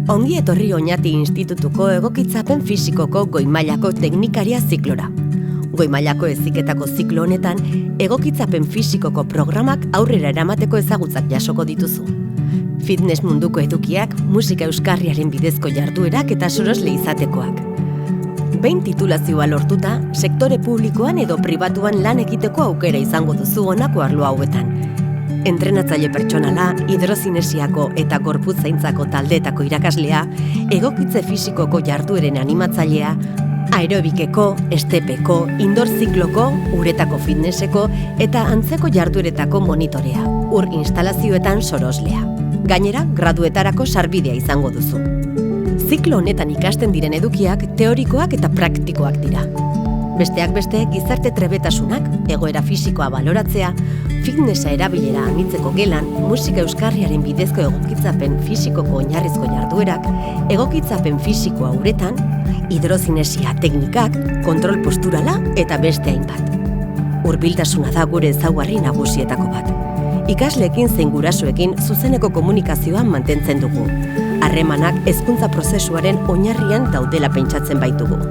Ongi etorri Oñati Institutuko egokitzapen fisikoko goi-mailako teknikaria ziklora. Goi-mailako heziketako ziklo honetan, egokitzapen fisikoko programak aurrera eramateko ezagutzak jasoko dituzu. Fitness munduko edukiak, musika euskarriaren bidezko jarduerak eta sorosle izatekoak. Behin titulazioa lortuta, sektore publikoan edo pribatuan lan egiteko aukera izango duzu honako arlo hauetan. Entrenatzaile pertsonala, hidrozinesiako eta gorputz zaintzako taldeetako irakaslea, egokitze fisikoko jardueren animatzailea, aerobikeko, estepeko, indoor zikloko, uretako fitnesseko eta antzeko jardueretako monitorea, ur instalazioetan soroslea. Gainera, graduetarako sarbidea izango duzu. Ziklo honetan ikasten diren edukiak teorikoak eta praktikoak dira. Besteak beste, gizarte trebetasunak, egoera fisikoa baloratzea, fitnessa erabilera anitzeko gelan, musika euskarriaren bidezko egokitzapen fisikoko oinarrizko jarduerak, egokitzapen fisikoa uretan, hidrozinesia teknikak, kontrol posturala eta beste hainbat. Hurbiltasuna da gure ezaugarri nagusietako bat. Ikasleekin zein gurasoekin zuzeneko komunikazioa mantentzen dugu. Harremanak hezkuntza prozesuaren oinarrian daudela pentsatzen baitugu.